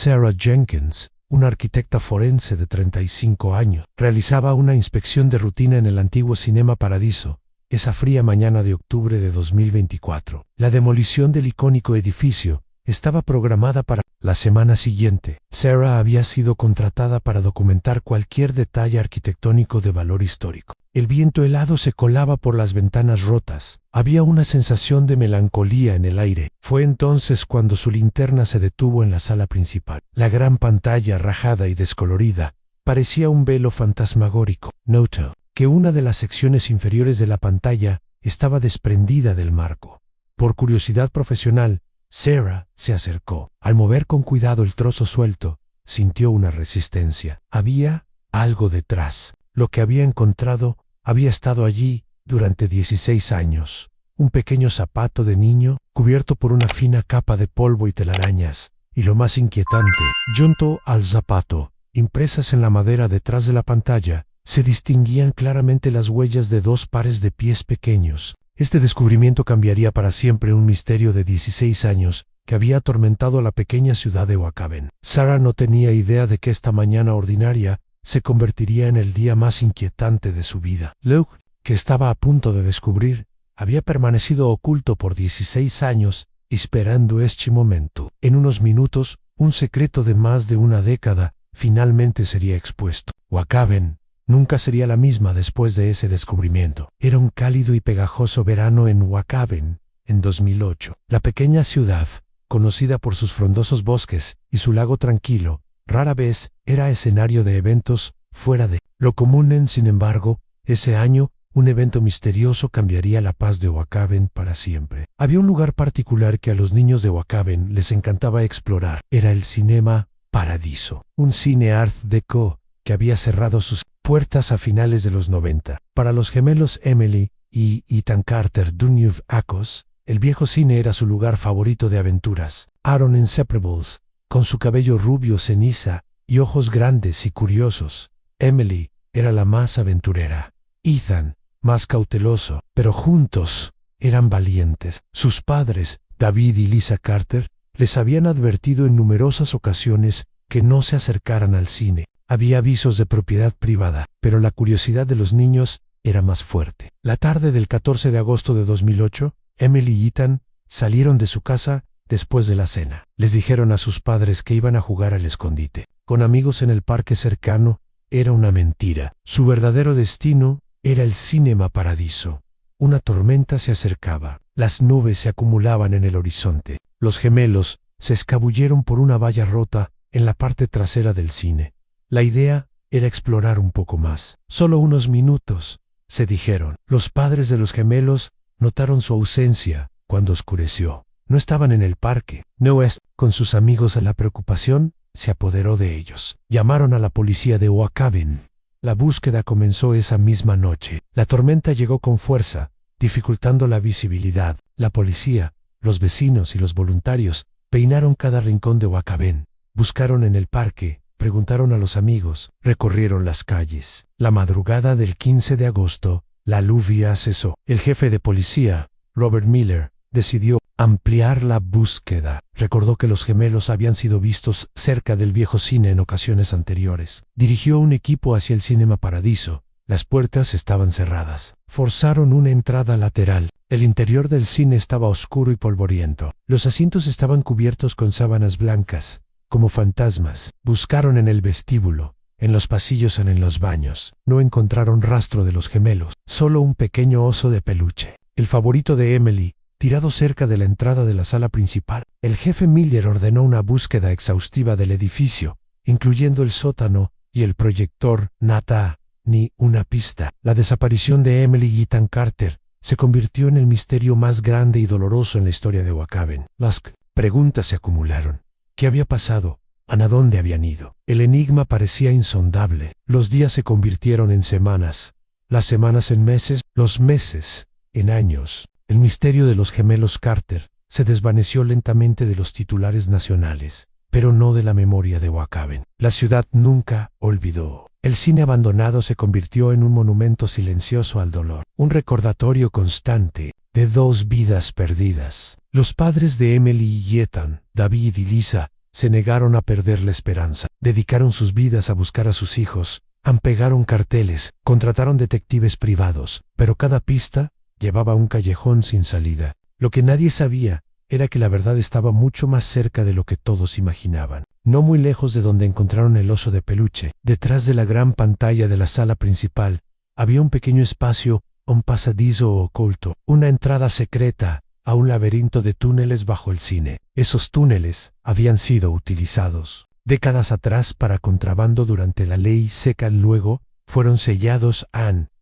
Sarah Jenkins, una arquitecta forense de 35 años, realizaba una inspección de rutina en el antiguo Cinema Paradiso, esa fría mañana de octubre de 2024. La demolición del icónico edificio estaba programada para la semana siguiente. Sarah había sido contratada para documentar cualquier detalle arquitectónico de valor histórico. El viento helado se colaba por las ventanas rotas. Había una sensación de melancolía en el aire. Fue entonces cuando su linterna se detuvo en la sala principal. La gran pantalla, rajada y descolorida, parecía un velo fantasmagórico. Notó que una de las secciones inferiores de la pantalla estaba desprendida del marco. Por curiosidad profesional, Sarah se acercó. Al mover con cuidado el trozo suelto, sintió una resistencia. Había algo detrás. Lo que había encontrado había estado allí durante 16 años. Un pequeño zapato de niño cubierto por una fina capa de polvo y telarañas. Y lo más inquietante, junto al zapato, impresas en la madera detrás de la pantalla, se distinguían claramente las huellas de 2 pares de pies pequeños. Este descubrimiento cambiaría para siempre un misterio de 16 años que había atormentado a la pequeña ciudad de Wakaben. Sarah no tenía idea de que esta mañana ordinaria se convertiría en el día más inquietante de su vida. Luke, que estaba a punto de descubrir, había permanecido oculto por 16 años esperando este momento. En unos minutos, un secreto de más de una década finalmente sería expuesto. Wakaben nunca sería la misma después de ese descubrimiento. Era un cálido y pegajoso verano en Wakaben, en 2008. La pequeña ciudad, conocida por sus frondosos bosques y su lago tranquilo, rara vez era escenario de eventos fuera de lo común. Sin embargo, ese año, un evento misterioso cambiaría la paz de Wakaben para siempre. Había un lugar particular que a los niños de Wakaben les encantaba explorar. Era el Cinema Paradiso, un cine Art Deco que había cerrado sus puertas a finales de los 90. Para los gemelos Emily y Ethan Carter Dunyuv Akos, el viejo cine era su lugar favorito de aventuras. Aaron Inseparables, con su cabello rubio ceniza y ojos grandes y curiosos. Emily era la más aventurera. Ethan, más cauteloso, pero juntos eran valientes. Sus padres, David y Lisa Carter, les habían advertido en numerosas ocasiones que no se acercaran al cine. Había avisos de propiedad privada, pero la curiosidad de los niños era más fuerte. La tarde del 14 de agosto de 2008, Emily y Ethan salieron de su casa después de la cena. Les dijeron a sus padres que iban a jugar al escondite con amigos en el parque cercano. Era una mentira. Su verdadero destino era el Cinema Paradiso. Una tormenta se acercaba. Las nubes se acumulaban en el horizonte. Los gemelos se escabulleron por una valla rota en la parte trasera del cine. La idea era explorar un poco más. Solo unos minutos, se dijeron. Los padres de los gemelos notaron su ausencia cuando oscureció. No estaban en el parque. Noah, con sus amigos, la preocupación se apoderó de ellos. Llamaron a la policía de Wakaben. La búsqueda comenzó esa misma noche. La tormenta llegó con fuerza, dificultando la visibilidad. La policía, los vecinos y los voluntarios peinaron cada rincón de Wakaben. Buscaron en el parque, preguntaron a los amigos, recorrieron las calles. La madrugada del 15 de agosto, la lluvia cesó. El jefe de policía, Robert Miller, decidió ampliar la búsqueda. Recordó que los gemelos habían sido vistos cerca del viejo cine en ocasiones anteriores. Dirigió un equipo hacia el Cinema Paradiso. Las puertas estaban cerradas. Forzaron una entrada lateral. El interior del cine estaba oscuro y polvoriento. Los asientos estaban cubiertos con sábanas blancas, como fantasmas. Buscaron en el vestíbulo, en los pasillos y en los baños. No encontraron rastro de los gemelos, solo un pequeño oso de peluche, el favorito de Emily, tirado cerca de la entrada de la sala principal. El jefe Miller ordenó una búsqueda exhaustiva del edificio, incluyendo el sótano y el proyector. Nada, ni una pista. La desaparición de Emily y Ethan Carter se convirtió en el misterio más grande y doloroso en la historia de Wakaben. Las preguntas se acumularon. ¿Qué había pasado? ¿A dónde habían ido? El enigma parecía insondable. Los días se convirtieron en semanas, las semanas en meses, los meses en años. El misterio de los gemelos Carter se desvaneció lentamente de los titulares nacionales, pero no de la memoria de Wakaben. La ciudad nunca olvidó. El cine abandonado se convirtió en un monumento silencioso al dolor, un recordatorio constante de 2 vidas perdidas. Los padres de Emily y Ethan, David y Lisa, se negaron a perder la esperanza. Dedicaron sus vidas a buscar a sus hijos, pegaron carteles, contrataron detectives privados, pero cada pista llevaba a un callejón sin salida. Lo que nadie sabía era que la verdad estaba mucho más cerca de lo que todos imaginaban. No muy lejos de donde encontraron el oso de peluche, detrás de la gran pantalla de la sala principal, había un pequeño espacio, un pasadizo oculto, una entrada secreta a un laberinto de túneles bajo el cine. Esos túneles habían sido utilizados décadas atrás para contrabando durante la ley seca, luego fueron sellados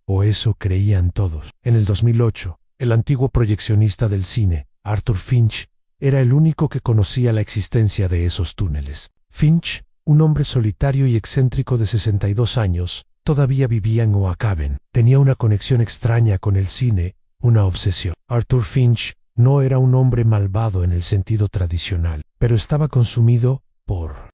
o eso creían todos. En el 2008, el antiguo proyeccionista del cine, Arthur Finch, era el único que conocía la existencia de esos túneles. Finch, un hombre solitario y excéntrico de 62 años, todavía vivía en Oakhaven. Tenía una conexión extraña con el cine, una obsesión. Arthur Finch no era un hombre malvado en el sentido tradicional, pero estaba consumido por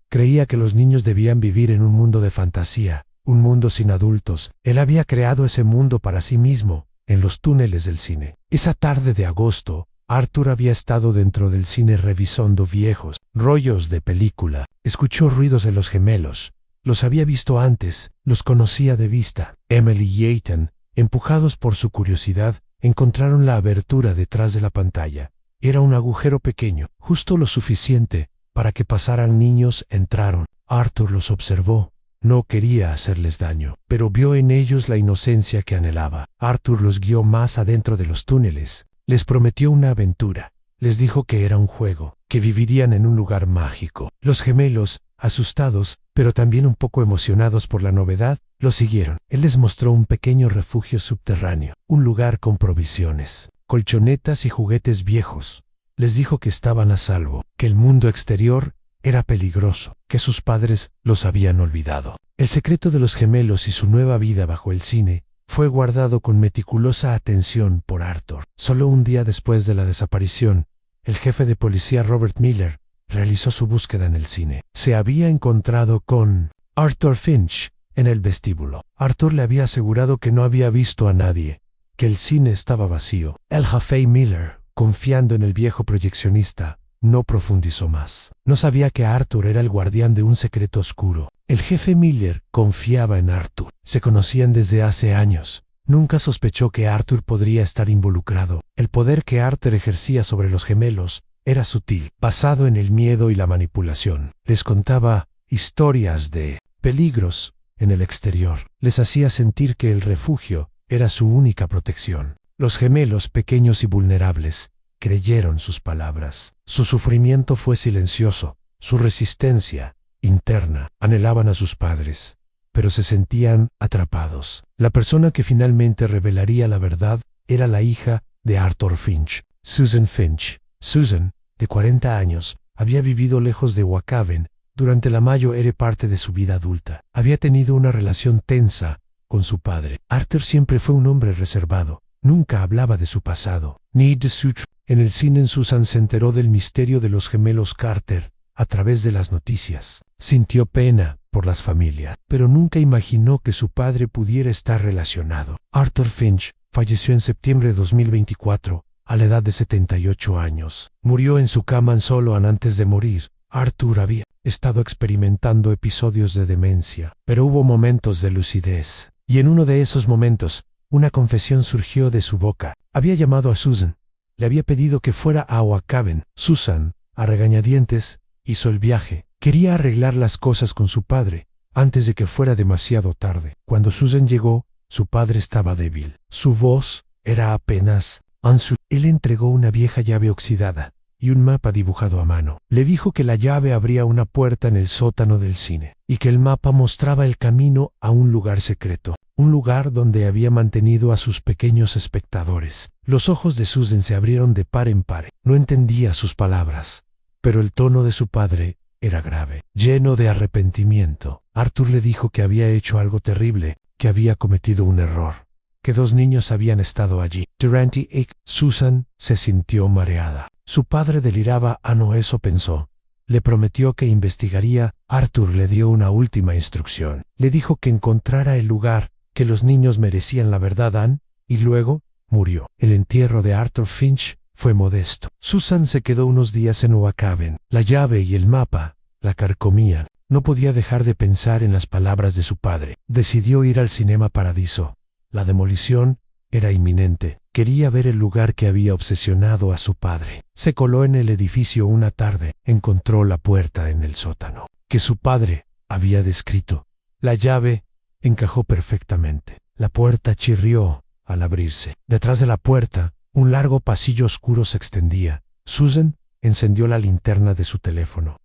creía que los niños debían vivir en un mundo de fantasía, un mundo sin adultos. Él había creado ese mundo para sí mismo, en los túneles del cine. Esa tarde de agosto, Arthur había estado dentro del cine revisando viejos rollos de película. Escuchó ruidos de los gemelos. Los había visto antes, los conocía de vista. Emily y Ethan, empujados por su curiosidad, encontraron la abertura detrás de la pantalla. Era un agujero pequeño, justo lo suficiente para que pasaran niños. Entraron. Arthur los observó. No quería hacerles daño, pero vio en ellos la inocencia que anhelaba. Arthur los guió más adentro de los túneles. Les prometió una aventura. Les dijo que era un juego, que vivirían en un lugar mágico. Los gemelos, asustados, pero también un poco emocionados por la novedad, lo siguieron. Él les mostró un pequeño refugio subterráneo, un lugar con provisiones, colchonetas y juguetes viejos. Les dijo que estaban a salvo, que el mundo exterior era peligroso, que sus padres los habían olvidado. El secreto de los gemelos y su nueva vida bajo el cine fue guardado con meticulosa atención por Arthur. Solo un día después de la desaparición, el jefe de policía Robert Miller realizó su búsqueda en el cine. Se había encontrado con Arthur Finch en el vestíbulo. Arthur le había asegurado que no había visto a nadie, que el cine estaba vacío. El jefe Miller, confiando en el viejo proyeccionista, no profundizó más. No sabía que Arthur era el guardián de un secreto oscuro. El jefe Miller confiaba en Arthur. Se conocían desde hace años. Nunca sospechó que Arthur podría estar involucrado. El poder que Arthur ejercía sobre los gemelos era sutil, basado en el miedo y la manipulación. Les contaba historias de peligros en el exterior. Les hacía sentir que el refugio era su única protección. Los gemelos, pequeños y vulnerables, creyeron sus palabras. Su sufrimiento fue silencioso, su resistencia interna. Anhelaban a sus padres, pero se sentían atrapados. La persona que finalmente revelaría la verdad era la hija de Arthur Finch, Susan Finch. Susan, de 40 años, había vivido lejos de Oakhaven durante la mayor parte de su vida adulta. Había tenido una relación tensa con su padre. Arthur siempre fue un hombre reservado. Nunca hablaba de su pasado, ni de su En el cine, Susan se enteró del misterio de los gemelos Carter a través de las noticias. Sintió pena por las familias, pero nunca imaginó que su padre pudiera estar relacionado. Arthur Finch falleció en septiembre de 2024, a la edad de 78 años. Murió en su cama solo antes de morir. Arthur había estado experimentando episodios de demencia, pero hubo momentos de lucidez. Y en uno de esos momentos, una confesión surgió de su boca. Había llamado a Susan. Le había pedido que fuera a Oakhaven. Susan, a regañadientes, hizo el viaje. Quería arreglar las cosas con su padre, antes de que fuera demasiado tarde. Cuando Susan llegó, su padre estaba débil. Su voz era apenas Ansu. Él entregó una vieja llave oxidada y un mapa dibujado a mano. Le dijo que la llave abría una puerta en el sótano del cine, y que el mapa mostraba el camino a un lugar secreto. Un lugar donde había mantenido a sus pequeños espectadores. Los ojos de Susan se abrieron de par en par. No entendía sus palabras, pero el tono de su padre era grave, lleno de arrepentimiento. Arthur le dijo que había hecho algo terrible, que había cometido un error, que 2 niños habían estado allí. Durante Susan se sintió mareada. Su padre deliraba. No, eso pensó. Le prometió que investigaría. Arthur le dio una última instrucción. Le dijo que encontrara el lugar, que los niños merecían la verdad, y luego murió. El entierro de Arthur Finch fue modesto. Susan se quedó unos días en Oakhaven. La llave y el mapa la carcomían. No podía dejar de pensar en las palabras de su padre. Decidió ir al Cinema Paradiso. La demolición era inminente. Quería ver el lugar que había obsesionado a su padre. Se coló en el edificio una tarde. Encontró la puerta en el sótano, que su padre había descrito. La llave encajó perfectamente. La puerta chirrió al abrirse. Detrás de la puerta, un largo pasillo oscuro se extendía. Susan encendió la linterna de su teléfono.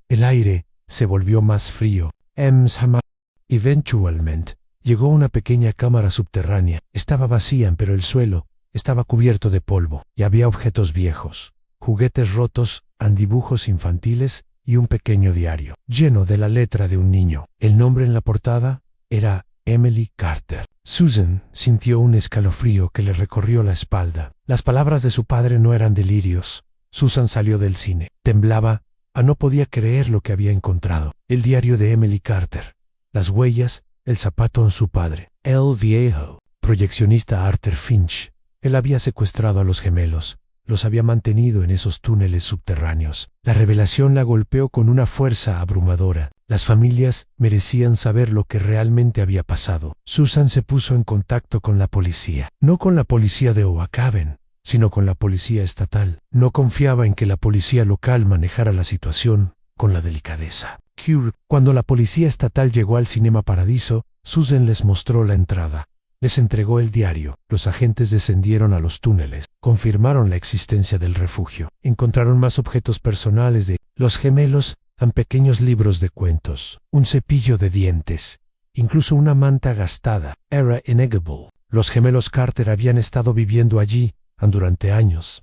El aire se volvió más frío. Eventualmente, llegó a una pequeña cámara subterránea. Estaba vacía, pero el suelo estaba cubierto de polvo y había objetos viejos, juguetes rotos, dibujos infantiles y un pequeño diario, lleno de la letra de un niño. El nombre en la portada era Emily Carter. Susan sintió un escalofrío que le recorrió la espalda. Las palabras de su padre no eran delirios. Susan salió del cine. Temblaba. No podía creer lo que había encontrado. El diario de Emily Carter. Las huellas, el zapato en su padre. El viejo proyeccionista Arthur Finch. Él había secuestrado a los gemelos. Los había mantenido en esos túneles subterráneos. La revelación la golpeó con una fuerza abrumadora. Las familias merecían saber lo que realmente había pasado. Susan se puso en contacto con la policía. No con la policía de Oakhaven, sino con la policía estatal. No confiaba en que la policía local manejara la situación con la delicadeza. Cuando la policía estatal llegó al Cinema Paradiso, Susan les mostró la entrada. Les entregó el diario. Los agentes descendieron a los túneles. Confirmaron la existencia del refugio. Encontraron más objetos personales de los gemelos, pequeños libros de cuentos, un cepillo de dientes, incluso una manta gastada. Era innegable. Los gemelos Carter habían estado viviendo allí durante años.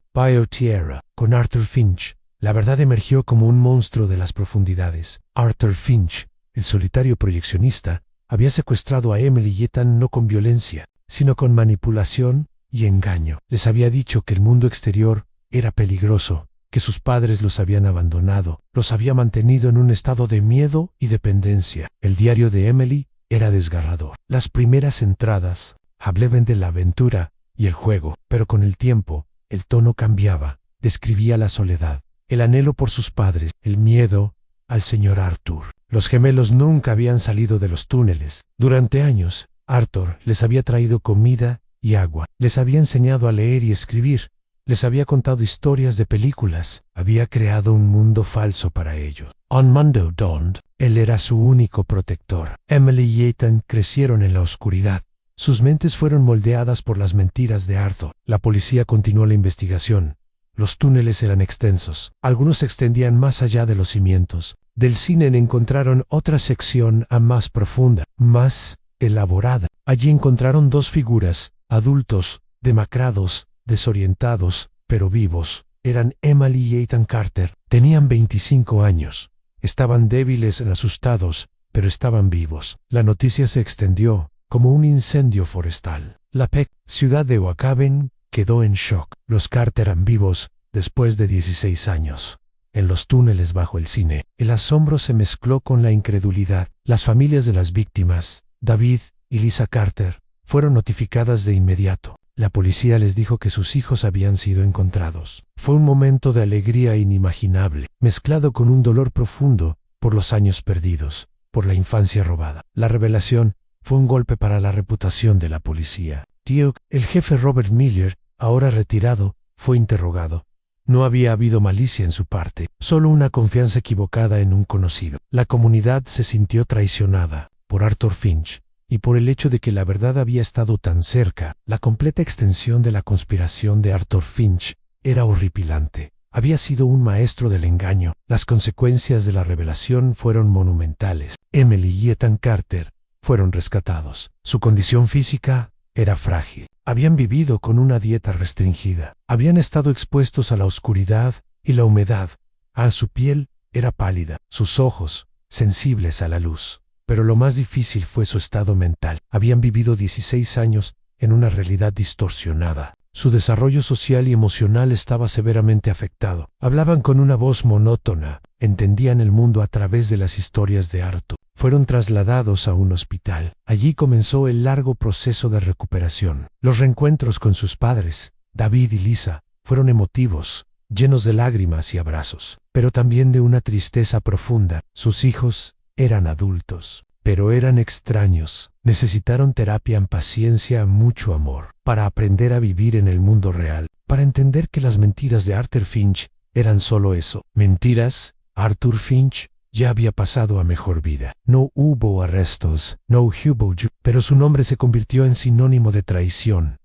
Tierra, con Arthur Finch. La verdad emergió como un monstruo de las profundidades. Arthur Finch, el solitario proyeccionista, había secuestrado a Emily y Ethan no con violencia, sino con manipulación y engaño. Les había dicho que el mundo exterior era peligroso, que sus padres los habían abandonado, los había mantenido en un estado de miedo y dependencia. El diario de Emily era desgarrador. Las primeras entradas hablaban de la aventura y el juego, pero con el tiempo, el tono cambiaba. Describía la soledad, el anhelo por sus padres, el miedo al señor Arthur. Los gemelos nunca habían salido de los túneles. Durante años, Arthur les había traído comida y agua, les había enseñado a leer y escribir, les había contado historias de películas, había creado un mundo falso para ellos. On Monday Dawned, él era su único protector. Emily y Ethan crecieron en la oscuridad. Sus mentes fueron moldeadas por las mentiras de Arthur. La policía continuó la investigación. Los túneles eran extensos. Algunos se extendían más allá de los cimientos. Del cine encontraron otra sección más profunda, más elaborada. Allí encontraron dos figuras, adultos, demacrados, desorientados, pero vivos. Eran Emily y Ethan Carter. Tenían 25 años. Estaban débiles y asustados, pero estaban vivos. La noticia se extendió como un incendio forestal. La ciudad de Oakhaven quedó en shock. Los Carter eran vivos después de 16 años. En los túneles bajo el cine, el asombro se mezcló con la incredulidad. Las familias de las víctimas, David y Lisa Carter, fueron notificadas de inmediato. La policía les dijo que sus hijos habían sido encontrados. Fue un momento de alegría inimaginable, mezclado con un dolor profundo por los años perdidos, por la infancia robada. La revelación fue un golpe para la reputación de la policía. El jefe Robert Miller, ahora retirado, fue interrogado. No había habido malicia en su parte, solo una confianza equivocada en un conocido. La comunidad se sintió traicionada por Arthur Finch y por el hecho de que la verdad había estado tan cerca. La completa extensión de la conspiración de Arthur Finch era horripilante. Había sido un maestro del engaño. Las consecuencias de la revelación fueron monumentales. Emily y Ethan Carter fueron rescatados. Su condición física era frágil. Habían vivido con una dieta restringida. Habían estado expuestos a la oscuridad y la humedad. Su piel era pálida, sus ojos sensibles a la luz. Pero lo más difícil fue su estado mental. Habían vivido 16 años en una realidad distorsionada. Su desarrollo social y emocional estaba severamente afectado. Hablaban con una voz monótona. Entendían el mundo a través de las historias de Arthur. Fueron trasladados a un hospital. Allí comenzó el largo proceso de recuperación. Los reencuentros con sus padres, David y Lisa, fueron emotivos, llenos de lágrimas y abrazos, pero también de una tristeza profunda. Sus hijos eran adultos, pero eran extraños. Necesitaron terapia, paciencia, mucho amor, para aprender a vivir en el mundo real, para entender que las mentiras de Arthur Finch eran solo eso, mentiras. Arthur Finch ya había pasado a mejor vida. No hubo arrestos, no hubo pero su nombre se convirtió en sinónimo de traición.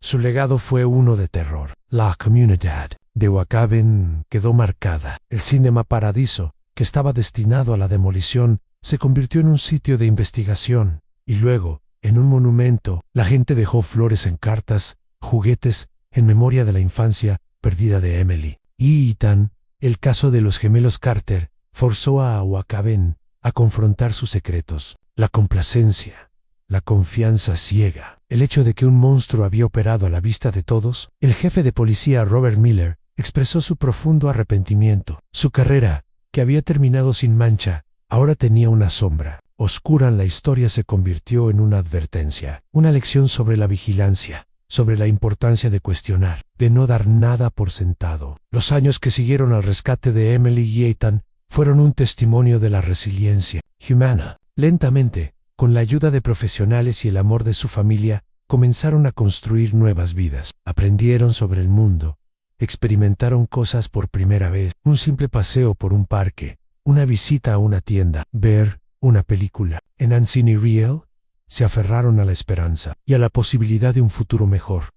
Su legado fue uno de terror. La comunidad de Wakaben quedó marcada. El Cinema Paradiso, que estaba destinado a la demolición, se convirtió en un sitio de investigación, y luego, en un monumento, la gente dejó flores en cartas, juguetes, en memoria de la infancia perdida de Emily y Ethan. El caso de los gemelos Carter forzó a Wakaben a confrontar sus secretos, la complacencia, la confianza ciega, el hecho de que un monstruo había operado a la vista de todos. El jefe de policía Robert Miller expresó su profundo arrepentimiento. Su carrera, que había terminado sin mancha, ahora tenía una sombra oscura. La historia se convirtió en una advertencia, una lección sobre la vigilancia, sobre la importancia de cuestionar, de no dar nada por sentado. Los años que siguieron al rescate de Emily y Ethan fueron un testimonio de la resiliencia humana. Lentamente, con la ayuda de profesionales y el amor de su familia, comenzaron a construir nuevas vidas. Aprendieron sobre el mundo, experimentaron cosas por primera vez, un simple paseo por un parque, una visita a una tienda, ver una película. En Unseen y Real, se aferraron a la esperanza y a la posibilidad de un futuro mejor.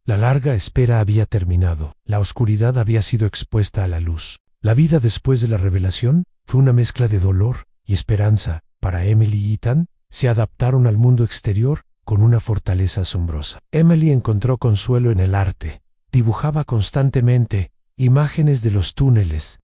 La larga espera había terminado, la oscuridad había sido expuesta a la luz. La vida después de la revelación fue una mezcla de dolor y esperanza. Para Emily y Ethan, se adaptaron al mundo exterior con una fortaleza asombrosa. Emily encontró consuelo en el arte. Dibujaba constantemente imágenes de los túneles.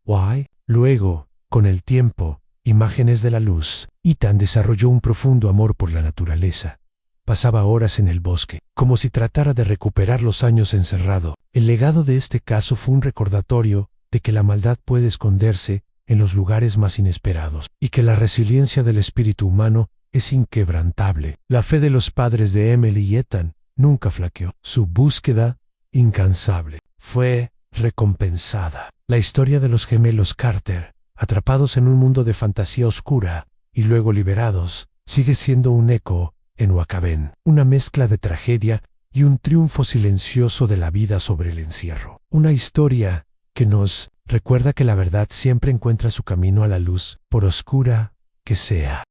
Luego, con el tiempo, imágenes de la luz. Ethan desarrolló un profundo amor por la naturaleza. Pasaba horas en el bosque, como si tratara de recuperar los años encerrado. El legado de este caso fue un recordatorio de que la maldad puede esconderse en los lugares más inesperados, y que la resiliencia del espíritu humano es inquebrantable. La fe de los padres de Emily y Ethan nunca flaqueó. Su búsqueda, incansable, fue recompensada. La historia de los gemelos Carter, atrapados en un mundo de fantasía oscura y luego liberados, sigue siendo un eco en Wakaben, una mezcla de tragedia y un triunfo silencioso de la vida sobre el encierro. Una historia que nos recuerda que la verdad siempre encuentra su camino a la luz, por oscura que sea.